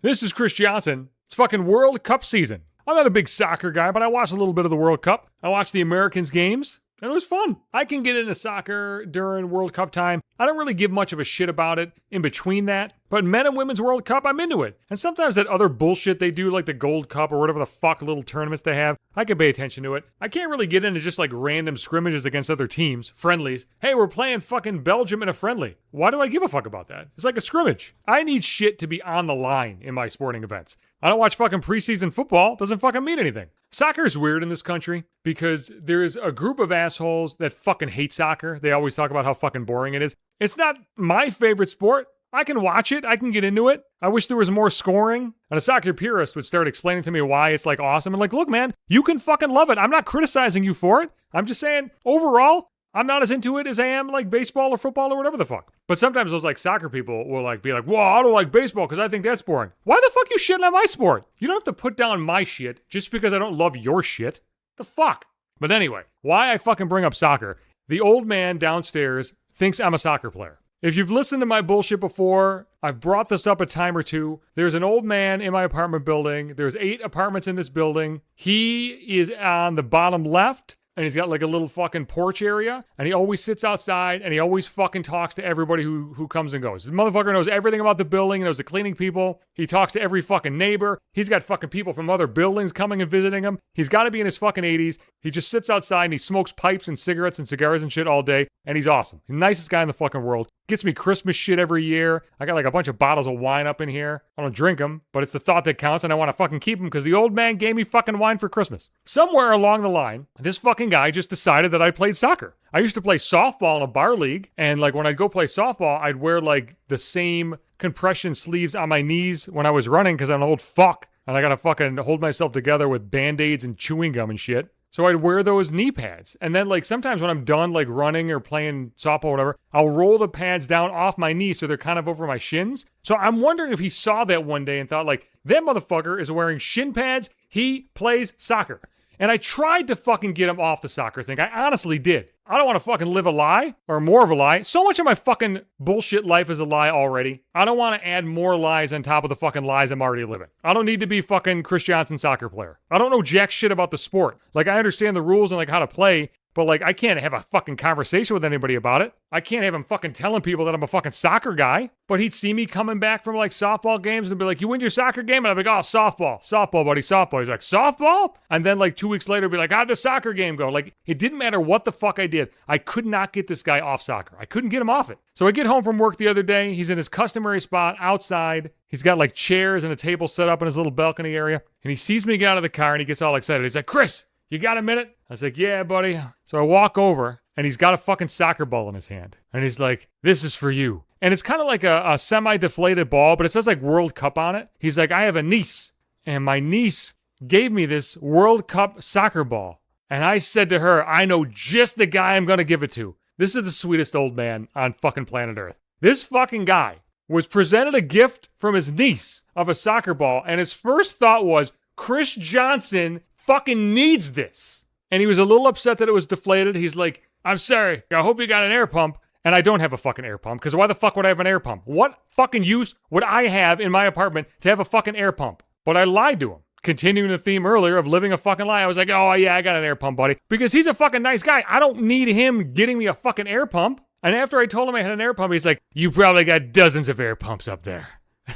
This is Chris Johnson. It's fucking World Cup season. I'm not a big soccer guy, but I watched a little bit of the World Cup. I watched the Americans games, and it was fun. I can get into soccer during World Cup time. I don't really give much of a shit about it in between that. But men and women's World Cup, I'm into it. And sometimes that other bullshit they do, like the Gold Cup or whatever the fuck little tournaments they have, I can pay attention to it. I can't really get into just like random scrimmages against other teams, friendlies. Hey, we're playing fucking Belgium in a friendly. Why do I give a fuck about that? It's like a scrimmage. I need shit to be on the line in my sporting events. I don't watch fucking preseason football. Doesn't fucking mean anything. Soccer is weird in this country because there's a group of assholes that fucking hate soccer. They always talk about how fucking boring it is. It's not my favorite sport. I can watch it. I can get into it. I wish there was more scoring. And a soccer purist would start explaining to me why it's like awesome. And like, look, man, you can fucking love it. I'm not criticizing you for it. I'm just saying, overall, I'm not as into it as I am like baseball or football or whatever the fuck. But sometimes those like soccer people will like be like, well, I don't like baseball because I think that's boring. Why the fuck you shitting on my sport? You don't have to put down my shit just because I don't love your shit. The fuck? But anyway, why I fucking bring up soccer. The old man downstairs thinks I'm a soccer player. If you've listened to my bullshit before, I've brought this up a time or two. There's an old man in my apartment building. There's 8 apartments in this building. He is on the bottom left. And he's got like a little fucking porch area. And he always sits outside and he always fucking talks to everybody who comes and goes. This motherfucker knows everything about the building. He knows the cleaning people. He talks to every fucking neighbor. He's got fucking people from other buildings coming and visiting him. He's got to be in his fucking 80s. He just sits outside and he smokes pipes and cigarettes and cigars and shit all day. And he's awesome. He's the nicest guy in the fucking world. Gets me Christmas shit every year. I got like a bunch of bottles of wine up in here. I don't drink them, but it's the thought that counts and I want to fucking keep them because the old man gave me fucking wine for Christmas. Somewhere along the line, this fucking guy just decided that I played soccer. I used to play softball in a bar league, and like when I'd go play softball, I'd wear like the same compression sleeves on my knees when I was running because I'm an old fuck and I gotta fucking hold myself together with band-aids and chewing gum and shit. So I'd wear those knee pads. And then like sometimes when I'm done like running or playing softball or whatever, I'll roll the pads down off my knees so they're kind of over my shins. So I'm wondering if he saw that one day and thought like, that motherfucker is wearing shin pads. He plays soccer. And I tried to fucking get him off the soccer thing. I honestly did. I don't want to fucking live a lie or more of a lie. So much of my fucking bullshit life is a lie already. I don't want to add more lies on top of the fucking lies I'm already living. I don't need to be fucking Chris Johnson soccer player. I don't know jack shit about the sport. Like I understand the rules and like how to play, but like I can't have a fucking conversation with anybody about it. I can't have him fucking telling people that I'm a fucking soccer guy. But he'd see me coming back from like softball games and be like, you win your soccer game? And I'd be like, oh, softball, buddy, softball. He's like, softball? And then like 2 weeks later, be like, how'd the soccer game go? Like it didn't matter what the fuck I did. I could not get this guy off soccer. I couldn't get him off it. So I get home from work the other day. He's in his customary spot outside. He's got like chairs and a table set up in his little balcony area. And he sees me get out of the car and he gets all excited. He's like, Chris, you got a minute? I was like, yeah, buddy. So I walk over and he's got a fucking soccer ball in his hand. And he's like, this is for you. And it's kind of like a semi-deflated ball, but it says like World Cup on it. He's like, I have a niece. And my niece gave me this World Cup soccer ball. And I said to her, I know just the guy I'm going to give it to. This is the sweetest old man on fucking planet Earth. This fucking guy was presented a gift from his niece of a soccer ball. And his first thought was, Chris Johnson fucking needs this. And he was a little upset that it was deflated. He's like, I'm sorry. I hope you got an air pump. And I don't have a fucking air pump, because why the fuck would I have an air pump? What fucking use would I have in my apartment to have a fucking air pump? But I lied to him. Continuing the theme earlier of living a fucking lie. I was like, oh yeah, I got an air pump, buddy. Because he's a fucking nice guy. I don't need him getting me a fucking air pump. And after I told him I had an air pump, he's like, you probably got dozens of air pumps up there.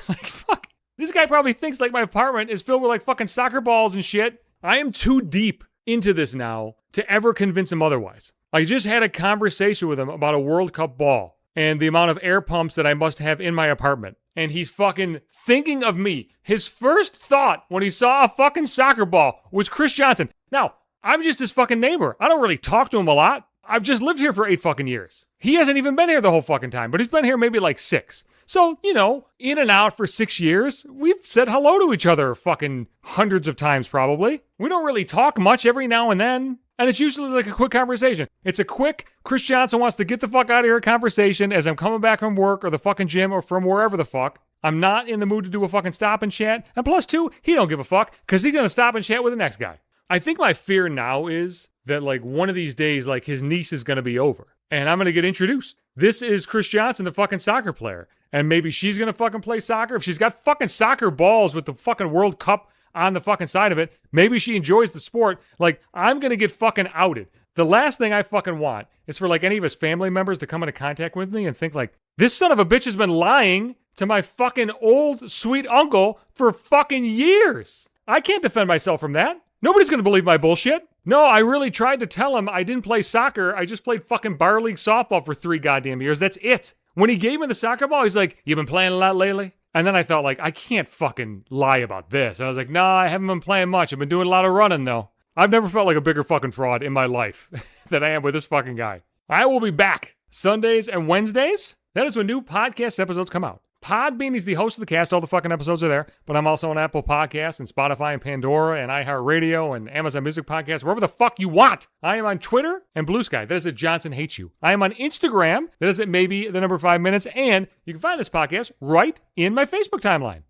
Like, fuck. This guy probably thinks like my apartment is filled with like fucking soccer balls and shit. I am too deep into this now to ever convince him otherwise. I just had a conversation with him about a World Cup ball and the amount of air pumps that I must have in my apartment. And he's fucking thinking of me. His first thought when he saw a fucking soccer ball was Chris Johnson. Now, I'm just his fucking neighbor. I don't really talk to him a lot. I've just lived here for 8 fucking years. He hasn't even been here the whole fucking time, but he's been here maybe like 6. So, you know, in and out for 6 years, we've said hello to each other fucking hundreds of times probably. We don't really talk much every now and then. And it's usually like a quick conversation. It's a quick, Chris Johnson wants to get the fuck out of here conversation as I'm coming back from work or the fucking gym or from wherever the fuck. I'm not in the mood to do a fucking stop and chat. And plus 2, he don't give a fuck because he's going to stop and chat with the next guy. I think my fear now is that like one of these days, like his niece is going to be over and I'm going to get introduced. This is Chris Johnson, the fucking soccer player. and maybe she's going to fucking play soccer. If she's got fucking soccer balls with the fucking World Cup on the fucking side of it, maybe she enjoys the sport. Like, I'm going to get fucking outed. The last thing I fucking want is for like any of his family members to come into contact with me and think like, this son of a bitch has been lying to my fucking old sweet uncle for fucking years. I can't defend myself from that. Nobody's going to believe my bullshit. No, I really tried to tell him I didn't play soccer. I just played fucking bar league softball for 3 goddamn years. That's it. When he gave me the soccer ball, he's like, you been playing a lot lately? And then I thought like, I can't fucking lie about this. And I was like, no, I haven't been playing much. I've been doing a lot of running though. I've never felt like a bigger fucking fraud in my life than I am with this fucking guy. I will be back Sundays and Wednesdays. That is when new podcast episodes come out. Podbean is the host of the cast. All the fucking episodes are there. But I'm also on Apple Podcasts and Spotify and Pandora and iHeartRadio and Amazon Music Podcasts, wherever the fuck you want. I am on Twitter and Blue Sky. That is at Johnson Hates You. I am on Instagram. That is at maybe the number 5 minutes. And you can find this podcast right in my Facebook timeline.